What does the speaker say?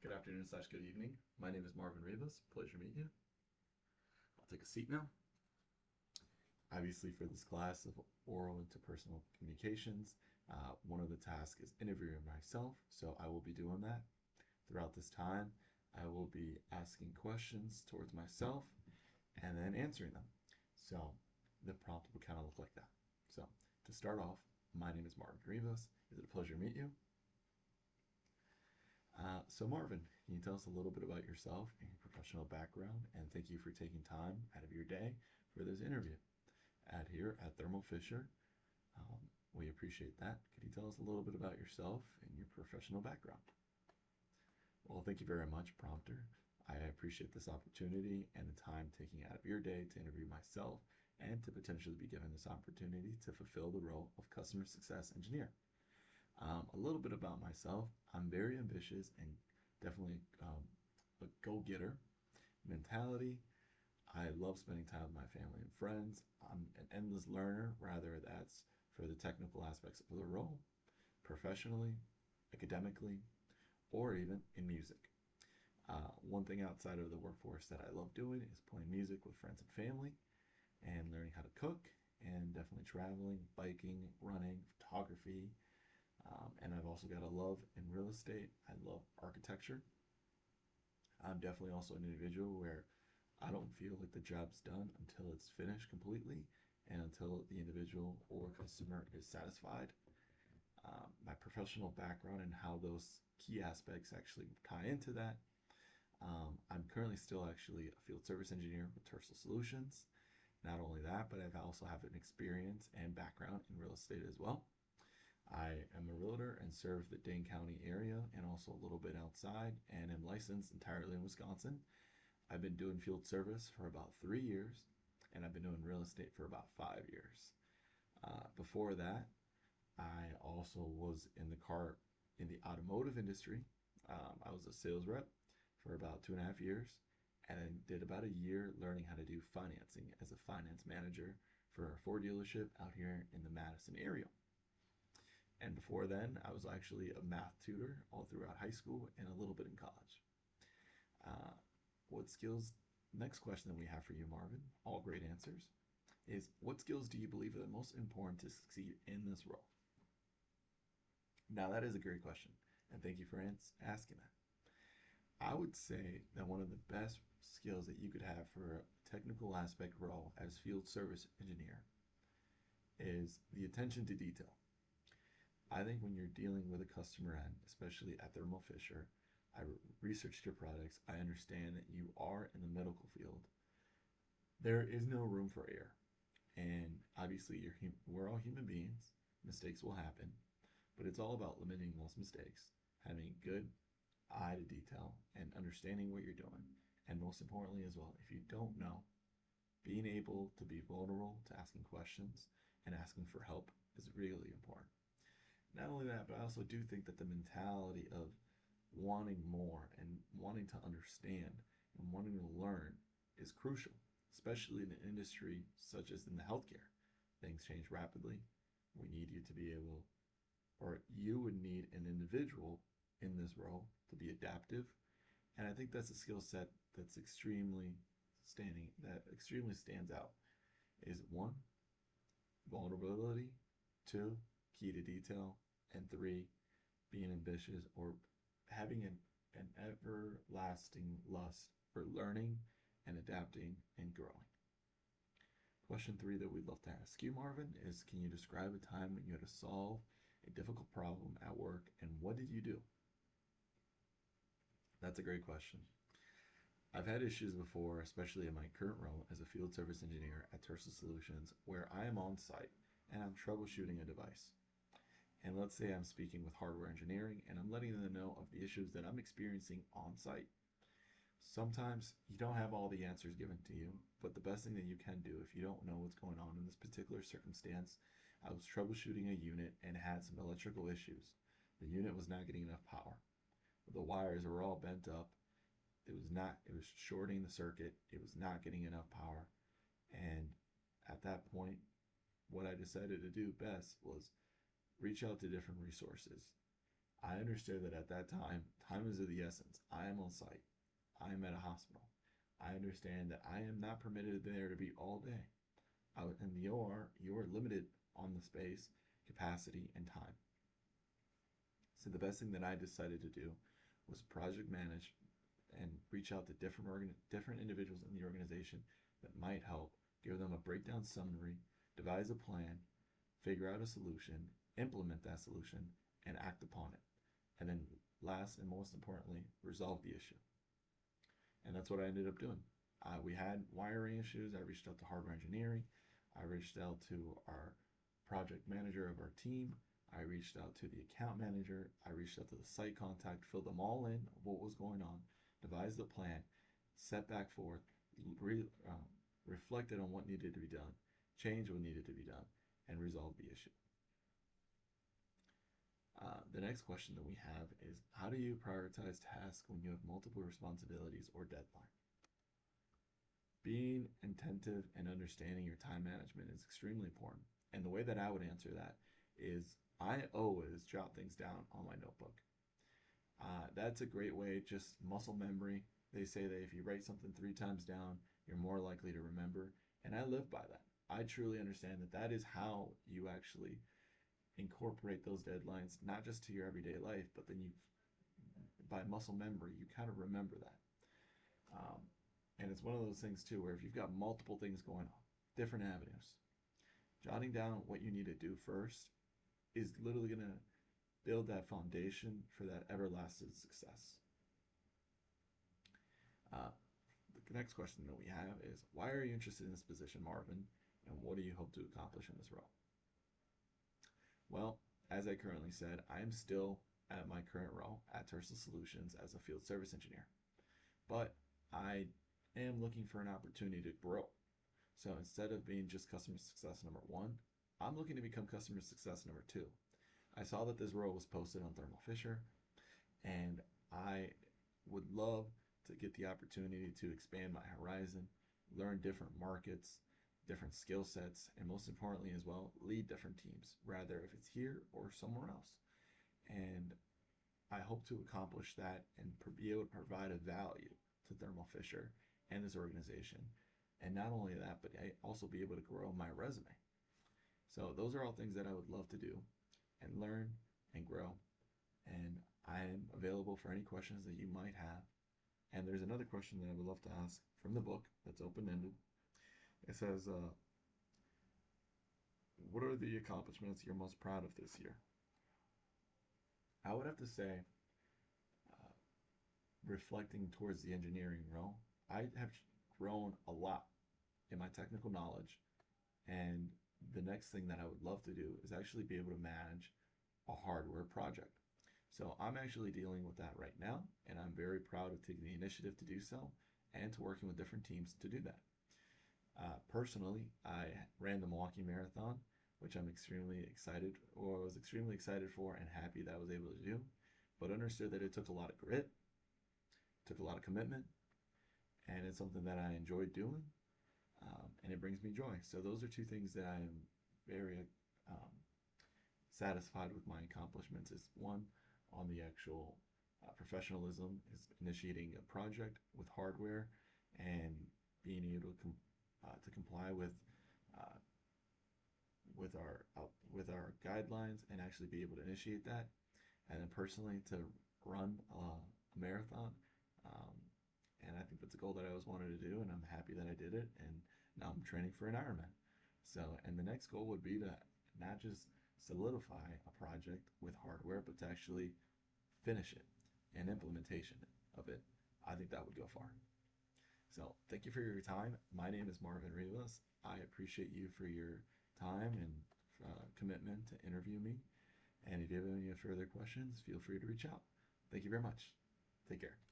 Good afternoon slash good evening. My name is Marvin Rivas. Pleasure to meet you. I'll take a seat now. Obviously, for this class of oral interpersonal communications, one of the tasks is interviewing myself, so I will be doing that. Throughout this time, I will be asking questions towards myself and then answering them. So the prompt will kind of look like that. So to start off, my name is Marvin Rivas. Is it a pleasure to meet you? So Marvin, can you tell us a little bit about yourself and your professional background? And thank you for taking time out of your day for this interview. Here at Thermo Fisher, we appreciate that. Could you tell us a little bit about yourself and your professional background? Well, thank you very much, prompter. I appreciate this opportunity and the time taking out of your day to interview myself and to potentially be given this opportunity to fulfill the role of customer success engineer. A little bit about myself. I'm very ambitious and definitely a go-getter mentality. I love spending time with my family and friends. I'm an endless learner, rather that's for the technical aspects of the role, professionally, academically, or even in music. One thing outside of the workforce that I love doing is playing music with friends and family and learning how to cook and definitely traveling, biking, running, photography, and I've also got a love in real estate. I love architecture. I'm definitely also an individual where I don't feel like the job's done until it's finished completely and until the individual or customer is satisfied. My professional background and how those key aspects actually tie into that. I'm currently still actually a field service engineer with Tercel Solutions. Not only that, but I also have an experience and background in real estate as well. I am a realtor and serve the Dane County area and also a little bit outside, and am licensed entirely in Wisconsin. I've been doing field service for about 3 years, and I've been doing real estate for about 5 years. Before that, I also was in the automotive industry. I was a sales rep for about 2.5 years, and then did about a year learning how to do financing as a finance manager for a Ford dealership out here in the Madison area. And before then, I was actually a math tutor all throughout high school and a little bit in college. Uh, what skills, next question that we have for you, Marvin, all great answers, is what skills do you believe are the most important to succeed in this role? Now, that is a great question, and thank you for asking that. I would say that one of the best skills that you could have for a technical aspect role as field service engineer is the attention to detail. I think when you're dealing with a customer end, especially at Thermo Fisher, I researched your products. I understand that you are in the medical field. There is no room for error. And obviously, we're all human beings. Mistakes will happen. But it's all about limiting those mistakes, having good eye to detail, and understanding what you're doing. And most importantly, as well, if you don't know, being able to be vulnerable to asking questions and asking for help is really important. Not only that, but I also do think that the mentality of wanting more and wanting to understand and wanting to learn is crucial, especially in an industry such as in the healthcare. Things change rapidly. We need you to be able, or you would need an individual in this role to be adaptive. And I think that's a skill set that's that extremely stands out. Is one, vulnerability, two, key to detail, and three, being ambitious or having an everlasting lust for learning and adapting and growing. Question three that we'd love to ask you, Marvin, is can you describe a time when you had to solve a difficult problem at work and what did you do? That's a great question. I've had issues before, especially in my current role as a field service engineer at Tercel Solutions, where I am on site and I'm troubleshooting a device. And let's say I'm speaking with hardware engineering and I'm letting them know of the issues that I'm experiencing on site. Sometimes you don't have all the answers given to you, but the best thing that you can do if you don't know what's going on in this particular circumstance, I was troubleshooting a unit and had some electrical issues. The unit was not getting enough power. The wires were all bent up. It was shorting the circuit. It was not getting enough power. And at that point, what I decided to do best was reach out to different resources. I understood that at that time is of the essence. I am on site. I am at a hospital. I understand that I am not permitted there to be all day. In the OR, you are limited on the space, capacity, and time. So the best thing that I decided to do was project manage and reach out to different individuals in the organization that might help, give them a breakdown summary, devise a plan, figure out a solution, implement that solution, and act upon it. And then last and most importantly, resolve the issue. And that's what I ended up doing. We had wiring issues. I reached out to hardware engineering. I reached out to our project manager of our team. I reached out to the account manager. I reached out to the site contact, filled them all in of what was going on, devised a plan, set back forth, reflected on what needed to be done, changed what needed to be done, and resolved the issue. The next question that we have is, how do you prioritize tasks when you have multiple responsibilities or deadlines? Being attentive and understanding your time management is extremely important. And the way that I would answer that is I always jot things down on my notebook. That's a great way, just muscle memory. They say that if you write something 3 times down, you're more likely to remember. And I live by that. I truly understand that that is how you actually incorporate those deadlines, not just to your everyday life, but then you, by muscle memory, you kind of remember that. And it's one of those things too, where if you've got multiple things going on, different avenues, jotting down what you need to do first is literally going to build that foundation for that everlasting success. The next question that we have is, why are you interested in this position, Marvin? And what do you hope to accomplish in this role? Well, as I currently said, I am still at my current role at Tersa Solutions as a field service engineer. But I am looking for an opportunity to grow. So instead of being just customer success number 1, I'm looking to become customer success number 2. I saw that this role was posted on Thermo Fisher, and I would love to get the opportunity to expand my horizon, learn different markets, different skill sets, and most importantly as well, lead different teams, rather if it's here or somewhere else. And I hope to accomplish that and be able to provide a value to Thermo Fisher and this organization. And not only that, but I also be able to grow my resume. So those are all things that I would love to do and learn and grow. And I am available for any questions that you might have. And there's another question that I would love to ask from the book that's open-ended. It says, what are the accomplishments you're most proud of this year? I would have to say, reflecting towards the engineering role, I have grown a lot in my technical knowledge. And the next thing that I would love to do is actually be able to manage a hardware project. So I'm actually dealing with that right now, and I'm very proud of taking the initiative to do so and to working with different teams to do that. Personally, I ran the Milwaukee Marathon, which I'm extremely excited, or was extremely excited for and happy that I was able to do, but understood that it took a lot of grit, took a lot of commitment, and it's something that I enjoyed doing, and it brings me joy. So those are 2 things that I am very satisfied with my accomplishments. Is 1, on the actual professionalism, is initiating a project with hardware and being able to comply with our guidelines and actually be able to initiate that, and then personally to run a marathon. And I think that's a goal that I always wanted to do, and I'm happy that I did it. And now I'm training for an Ironman. So, and the next goal would be to not just solidify a project with hardware, but to actually finish it and implementation of it. I think that would go far. So thank you for your time. My name is Marvin Rivas. I appreciate you for your time and commitment to interview me. And if you have any further questions, feel free to reach out. Thank you very much. Take care.